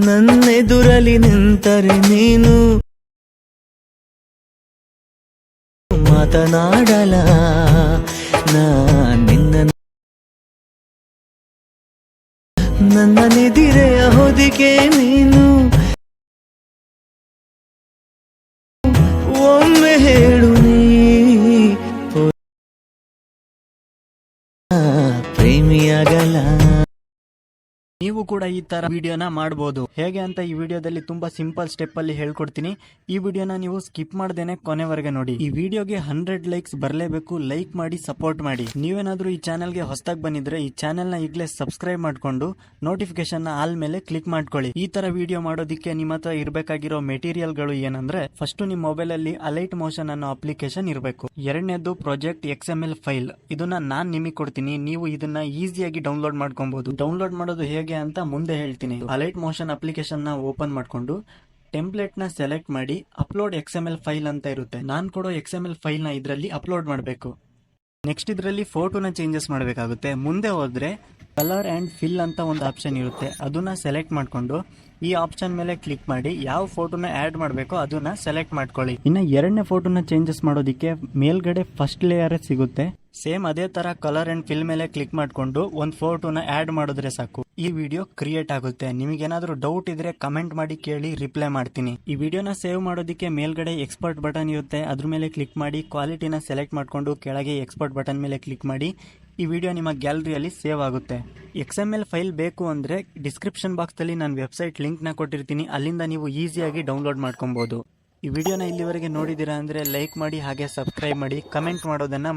ನನ್ನೆದುರಲಿ ನಿಂತರೆ ನೀನು ಮಾತನಾಡಲ ನಾ ನಿನ್ನ ನನ್ನ ನಿದಿರೆಯ ಹೊದಿಕೆ ನೀನು ಒಮ್ಮೆ ಹೇಳು ನೀ ಪ್ರೇಮಿಯಾಗಲ್ಲ. ನೀವು ಕೂಡ ಈ ತರ ವಿಡಿಯೋನ ಮಾಡಬಹುದು. ಹೇಗೆ ಅಂತ ಈ ವಿಡಿಯೋದಲ್ಲಿ ತುಂಬಾ ಸಿಂಪಲ್ ಸ್ಟೆಪ್ ಅಲ್ಲಿ ಹೇಳ್ಕೊಡ್ತೀನಿ. ಈ ವಿಡಿಯೋನ ನೀವು ಸ್ಕಿಪ್ ಮಾಡ್ದೇನೆ ಕೊನೆವರೆಗೆ ನೋಡಿ. ಈ ವಿಡಿಯೋಗೆ 100 ಲೈಕ್ಸ್ ಬರಲೇಬೇಕು. ಲೈಕ್ ಮಾಡಿ ಸಪೋರ್ಟ್ ಮಾಡಿ. ನೀವೇನಾದ್ರೂ ಈ ಚಾನೆಲ್ಗೆ ಹೊಸದಾಗಿ ಬಂದಿದ್ರೆ ಈ ಚಾನೆಲ್ ನ ಈಗಲೇ ಸಬ್ಸ್ಕ್ರೈಬ್ ಮಾಡ್ಕೊಂಡು ನೋಟಿಫಿಕೇಶನ್ ನ ಆಲ್ ಮೇಲೆ ಕ್ಲಿಕ್ ಮಾಡ್ಕೊಳ್ಳಿ. ಈ ತರ ವಿಡಿಯೋ ಮಾಡೋದಕ್ಕೆ ನಿಮ್ಮ ಹತ್ರ ಇರಬೇಕಾಗಿರೋ ಮೆಟೀರಿಯಲ್ ಗಳು ಏನಂದ್ರೆ, ಫಸ್ಟ್ ನಿಮ್ಮ ಮೊಬೈಲ್ ಅಲ್ಲಿ ಅಲೈಟ್ ಮೋಷನ್ ಅನ್ನೋ ಅಪ್ಲಿಕೇಶನ್ ಇರಬೇಕು. ಎರಡನೇದು ಪ್ರಾಜೆಕ್ಟ್ XML ಫೈಲ್. ಇದನ್ನ ನಾನ್ ನಿಮಗೆ ಕೊಡ್ತೀನಿ. ನೀವು ಇದನ್ನ ಈಸಿಯಾಗಿ ಡೌನ್ಲೋಡ್ ಮಾಡ್ಕೊಬಹುದು. ಡೌನ್ಲೋಡ್ ಮಾಡೋದು ಹೇಗೆ ಅಂತ ಮುಂದೆ ಹೇಳ್ತೀನಿ. ಅಲೈಟ್ ಮೋಷನ್ ಅಪ್ಲಿಕೇಶನ್ ನ ಓಪನ್ ಮಾಡ್ಕೊಂಡು ಟೆಂಪ್ಲೇಟ್ ನ ಸೆಲೆಕ್ಟ್ ಮಾಡಿ ಅಪ್ಲೋಡ್ XML ಫೈಲ್ ಅಂತ ಇರುತ್ತೆ. ನಾನ್ ಕೊಡೋ XML ಫೈಲ್ ನ ಇದರಲ್ಲಿ ಅಪ್ಲೋಡ್ ಮಾಡಬೇಕು. ನೆಕ್ಸ್ಟ್ ಇದರಲ್ಲಿ ಫೋಟೋನ ಚೇಂಜಸ್ ಮಾಡಬೇಕಾಗುತ್ತೆ. ಮುಂದೆ ಹೋದ್ರೆ ಕಲರ್ ಅಂಡ್ ಫಿಲ್ ಅಂತ ಒಂದು ಆಪ್ಷನ್ ಇರುತ್ತೆ. ಅದನ್ನ ಸೆಲೆಕ್ಟ್ ಮಾಡ್ಕೊಂಡು ಈ ಆಪ್ಷನ್ ಮೇಲೆ ಕ್ಲಿಕ್ ಮಾಡಿ ಯಾವ ಫೋಟೋನ ಆಡ್ ಮಾಡಬೇಕೋ ಅದನ್ನ ಸೆಲೆಕ್ಟ್ ಮಾಡ್ಕೊಳ್ಳಿ. ಇನ್ನ ಎರಡನೇ ಫೋಟೋನ ಚೇಂಜಸ್ ಮಾಡೋದಿಕ್ಕೆ ಮೇಲ್ಗಡೆ ಫಸ್ಟ್ ಲೇಯರ್ ಸಿಗುತ್ತೆ. ಸೇಮ್ ಅದೇ ತರ ಕಲರ್ ಅಂಡ್ ಫಿಲ್ ಮೇಲೆ ಕ್ಲಿಕ್ ಮಾಡ್ಕೊಂಡು ಒಂದು ಫೋಟೋನ ಆಡ್ ಮಾಡಿದ್ರೆ ಸಾಕು, ಈ ವಿಡಿಯೋ ಕ್ರಿಯೇಟ್ ಆಗುತ್ತೆ. ನಿಮಗೇನಾದ್ರೂ ಡೌಟ್ ಇದ್ರೆ ಕಮೆಂಟ್ ಮಾಡಿ ಕೇಳಿ, ರಿಪ್ಲೈ ಮಾಡ್ತೀನಿ. ಈ ವಿಡಿಯೋನ ಸೇವ್ ಮಾಡೋದಕ್ಕೆ ಮೇಲ್ಗಡೆ ಎಕ್ಸ್ಪೋರ್ಟ್ ಬಟನ್ ಇರುತ್ತೆ. ಅದ್ರ ಮೇಲೆ ಕ್ಲಿಕ್ ಮಾಡಿ ಕ್ವಾಲಿಟಿನ ಸೆಲೆಕ್ಟ್ ಮಾಡ್ಕೊಂಡು ಕೆಳಗೆ ಎಕ್ಸ್ಪೋರ್ಟ್ ಬಟನ್ ಮೇಲೆ ಕ್ಲಿಕ್ ಮಾಡಿ ಈ ವಿಡಿಯೋ ನಿಮ್ಮ ಗ್ಯಾಲರಿಯಲ್ಲಿ ಸೇವ್ ಆಗುತ್ತೆ. XML ಫೈಲ್ ಬೇಕು ಅಂದ್ರೆ ಡಿಸ್ಕ್ರಿಪ್ಷನ್ ಬಾಕ್ಸ್ ಅಲ್ಲಿ ನಾನು ವೆಬ್ಸೈಟ್ ಲಿಂಕ್ ನ ಕೊಟ್ಟಿರ್ತೀನಿ. ಅಲ್ಲಿಂದ ನೀವು ಈಸಿಯಾಗಿ ಡೌನ್ಲೋಡ್ ಮಾಡ್ಕೊಬಹುದು. ಈ ವಿಡಿಯೋನ ಇಲ್ಲಿವರೆಗೆ ನೋಡಿದೀರಾ ಅಂದ್ರೆ ಲೈಕ್ ಮಾಡಿ, ಹಾಗೆ ಸಬ್ಸ್ಕ್ರೈಬ್ ಮಾಡಿ, ಕಮೆಂಟ್ ಮಾಡೋದನ್ನ